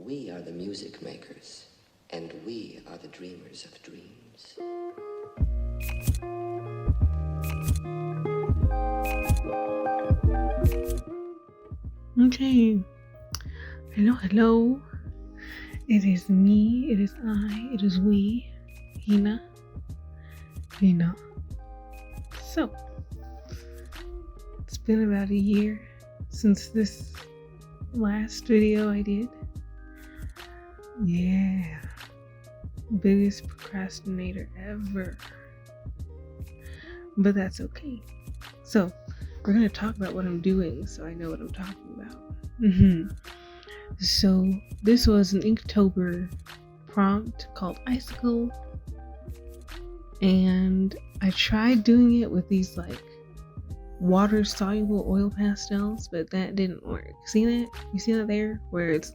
We are the music makers, and we are the dreamers of dreams. Okay. Hello. It is me, it is I, it is we, Hina. So, it's been about a year since this last video I did. Yeah. Biggest procrastinator ever. But that's okay. So, we're going to talk about what I'm doing so I know what I'm talking about. So, this was an Inktober prompt called Icicle. And I tried doing it with these water soluble oil pastels, but that didn't work. See that? You see that there? Where it's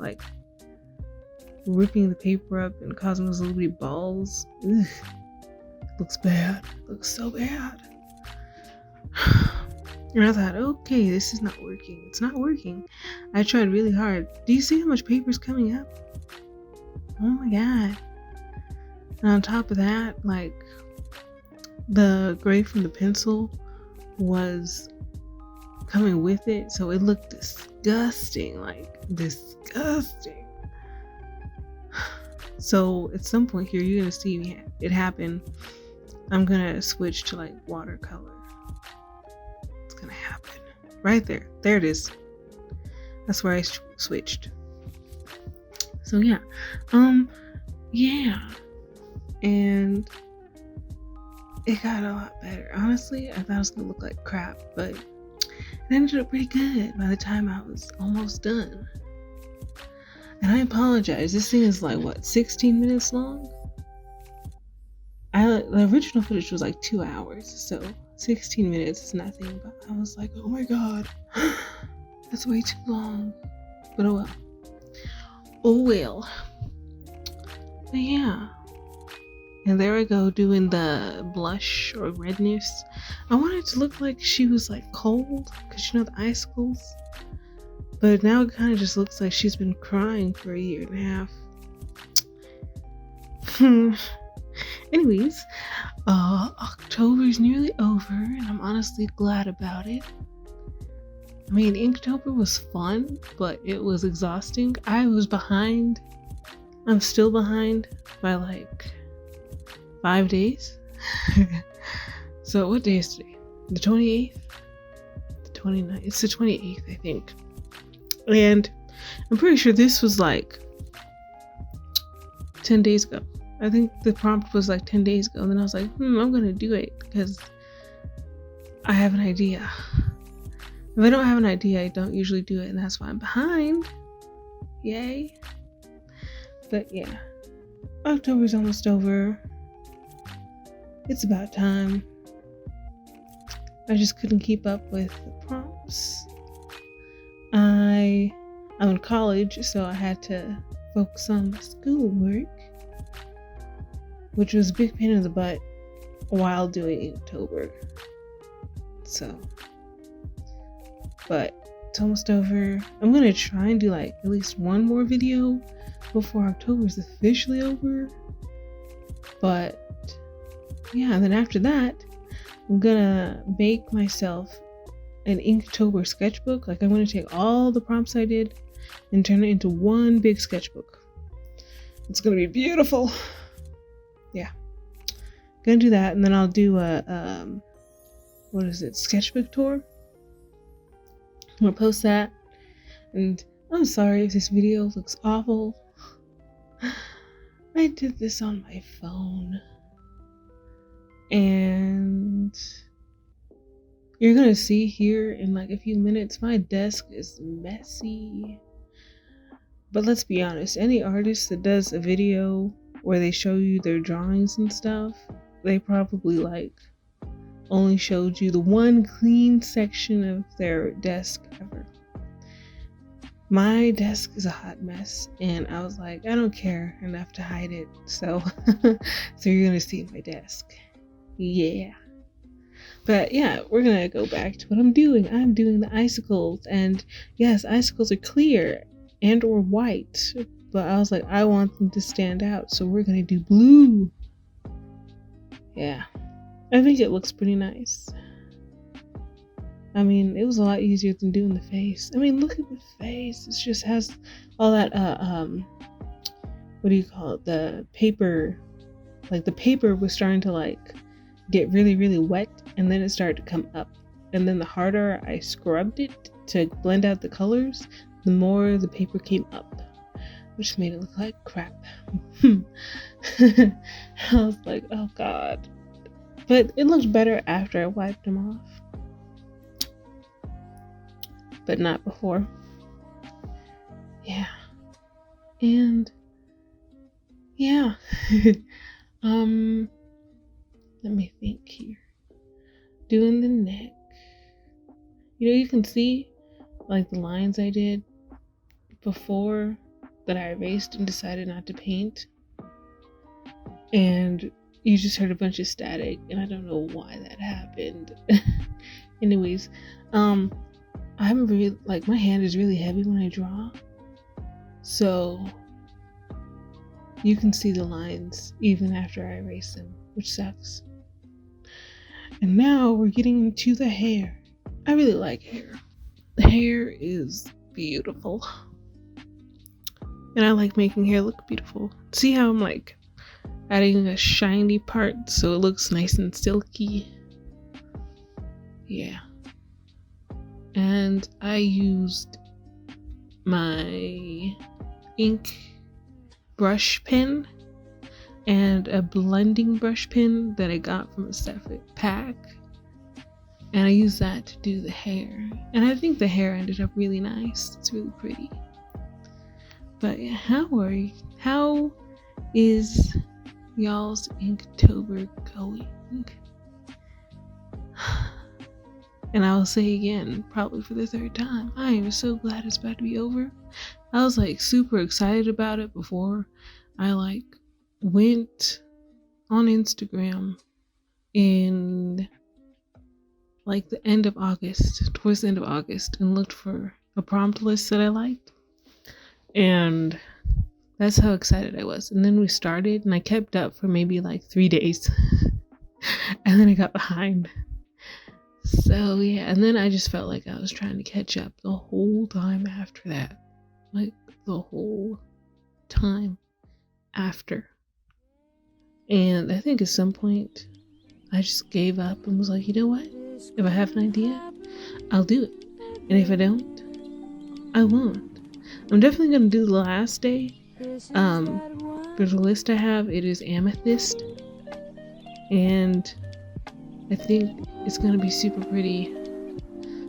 ripping the paper up and causing those little bitty balls. Ugh. Looks bad. Looks so bad. And I thought, okay, this is not working. It's not working. I tried really hard. Do you see how much paper is coming up? Oh my god. And on top of that, the gray from the pencil was coming with it, so it looked disgusting. Disgusting. So at some point here, you're gonna see it happen. I'm gonna switch to watercolor. It's gonna happen right there. There it is. That's where I switched. So yeah, and it got a lot better. Honestly, I thought it was gonna look like crap, but it ended up pretty good by the time I was almost done. And I apologize. This thing is 16 minutes long? The original footage was 2 hours, so 16 minutes is nothing, but I was like, oh my god, that's way too long. But oh well. But yeah. And there I go doing the blush or redness. I wanted it to look like she was cold, because the icicles. But now it kind of just looks like she's been crying for a year and a half. Anyways, October's nearly over, and I'm honestly glad about it. I mean, Inktober was fun, but it was exhausting. I was behind. I'm still behind by 5 days. So what day is today? The 28th? The 29th? It's the 28th, I think. And I'm pretty sure this was 10 days ago. I think the prompt was 10 days ago. And then I was like, I'm gonna do it because I have an idea. If I don't have an idea, I don't usually do it, and that's why I'm behind. Yay. But yeah, October's almost over. It's about time. I just couldn't keep up with the prompts. I'm in college, so I had to focus on my schoolwork, which was a big pain in the butt while doing Inktober. So, but it's almost over. I'm gonna try and do at least one more video before October is officially over. But yeah, and then after that, I'm gonna make myself an Inktober sketchbook. I'm gonna take all the prompts I did and turn it into one big sketchbook. It's gonna be beautiful. Yeah, gonna do that, and then I'll do a sketchbook tour. I'm gonna post that, and I'm sorry if this video looks awful. I did this on my phone, and you're gonna see here in a few minutes, my desk is messy. But let's be honest, any artist that does a video where they show you their drawings and stuff, they probably only showed you the one clean section of their desk ever. My desk is a hot mess, and I was like, I don't care enough to hide it, so so you're gonna see my desk. Yeah. But yeah, we're gonna go back to what I'm doing. I'm doing the icicles, and yes, icicles are clear and or white. but I was like, I want them to stand out, so we're gonna do blue. Yeah, I think it looks pretty nice. I mean, it was a lot easier than doing the face. I mean, look at the face. It just has all that what do you call it? The paper, like the paper was starting to like get really, really wet, and then it started to come up. And then the harder I scrubbed it to blend out the colors, the more the paper came up, which made it look like crap. I was like, oh god. But it looked better after I wiped them off. But not before. Yeah. And yeah. Let me think here. Doing the neck. You know, you can see like the lines I did before that I erased and decided not to paint. And you just heard a bunch of static, and I don't know why that happened. Anyways, I'm really, like, my hand is really heavy when I draw. So you can see the lines even after I erase them, which sucks. And now we're getting into the hair. I really like hair. The hair is beautiful. And I like making hair look beautiful. See how I'm like adding a shiny part so it looks nice and silky? Yeah. And I used my ink brush pen and a blending brush pen that I got from a separate pack, and I used that to do the hair, and I think the hair ended up really nice. It's really pretty. But yeah, how is y'all's Inktober going? And I will say again, probably for the third time, I am so glad it's about to be over. I was like super excited about it before I like went on Instagram in like the end of August, towards the end of August, and looked for a prompt list that I liked. And that's how excited I was. And then we started, and I kept up for maybe like 3 days. And then I got behind. So yeah, and then I just felt like I was trying to catch up the whole time after that. Like the whole time after. And I think at some point I just gave up and was like, you know what? If I have an idea, I'll do it. And if I don't, I won't. I'm definitely going to do the last day. For the list I have, it is amethyst. And I think it's going to be super pretty.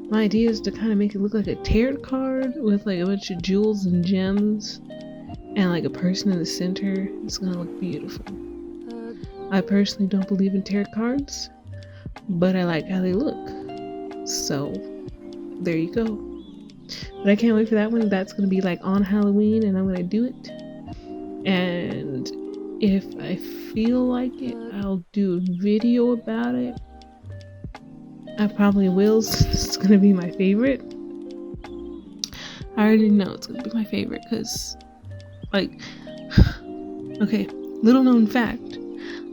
My idea is to kind of make it look like a tarot card with like a bunch of jewels and gems and like a person in the center. It's going to look beautiful. I personally don't believe in tarot cards, but I like how they look. So there you go. But I can't wait for that one. That's going to be like on Halloween, and I'm going to do it. And if I feel like it, I'll do a video about it. I probably will. It's going to be my favorite. I already know it's going to be my favorite because, like, okay, little known fact,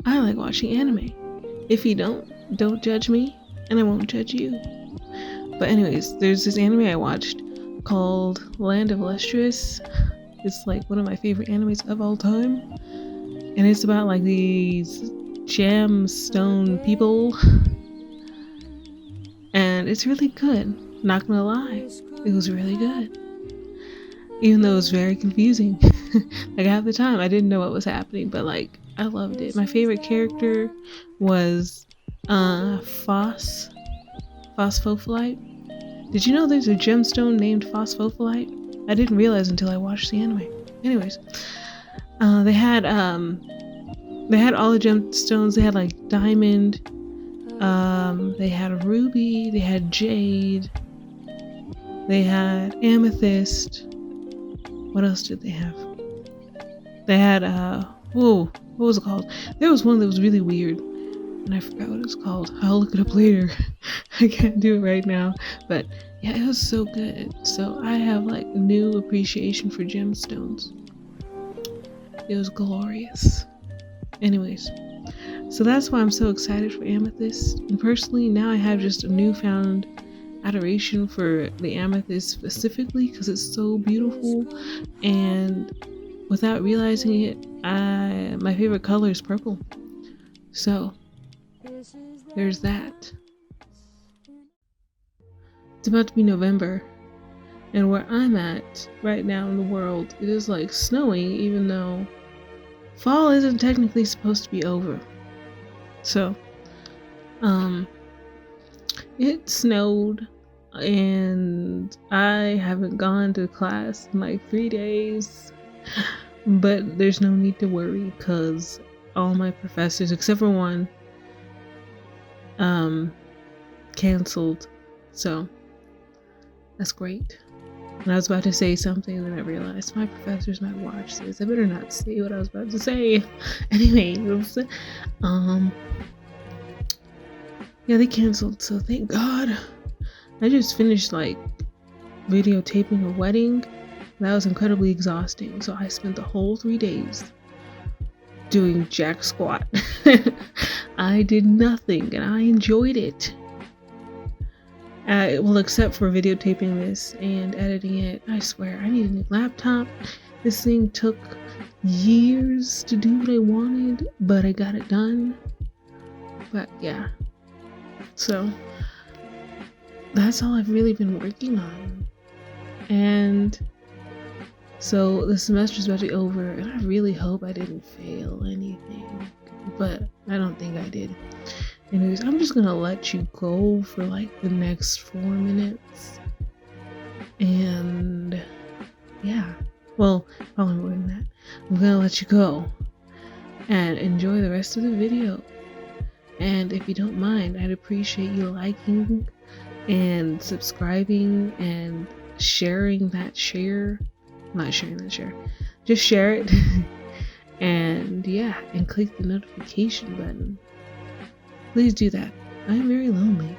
I like watching anime. If you don't judge me, and I won't judge you. But anyways, there's this anime I watched called Land of Lustrous. It's like one of my favorite animes of all time. And it's about like these gemstone people. And it's really good. Not gonna lie. It was really good. Even though it was very confusing. Like half the time I didn't know what was happening, but like I loved it. My favorite character was Phosphophilite. Did you know there's a gemstone named Phosphophilite? I didn't realize until I watched the anime. Anyways, they had all the gemstones. They had like diamond, they had ruby, they had jade, they had amethyst. What else did they have? They had what was it called? There was one that was really weird, and I forgot what it was called. I'll look it up later. I can't do it right now, but yeah, it was so good. So I have like a new appreciation for gemstones. It was glorious. Anyways, so that's why I'm so excited for amethyst. And personally, now I have just a newfound adoration for the amethyst specifically because it's so beautiful, and without realizing it, my favorite color is purple. So there's that. It's about to be November, and where I'm at right now in the world, it is like snowing, even though fall isn't technically supposed to be over. So it snowed, and I haven't gone to class in like 3 days, but there's no need to worry because all my professors except for one canceled, so that's great. And I was about to say something, and then I realized my professors might watch this. I better not say what I was about to say. Anyway, yeah, they canceled, so thank God. I just finished like videotaping a wedding. That was incredibly exhausting, so I spent the whole 3 days doing jack squat. I did nothing, and I enjoyed it. Well, except for videotaping this and editing it. I swear, I need a new laptop. This thing took years to do what I wanted, but I got it done. But yeah, so that's all I've really been working on. And so the semester's about to be over, and I really hope I didn't fail anything, but I don't think I did. Anyways, I'm just gonna let you go for like the next 4 minutes. And yeah, well, probably more than that. I'm gonna let you go and enjoy the rest of the video. And if you don't mind, I'd appreciate you liking and subscribing and sharing that share. Not sharing that share. Just share it. And yeah, and click the notification button. Please do that. I am very lonely.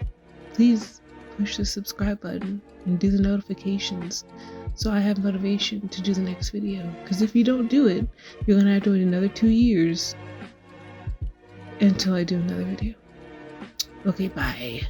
Please push the subscribe button and do the notifications so I have motivation to do the next video. Because if you don't do it, you're gonna have to wait another 2 years until I do another video. Okay, bye.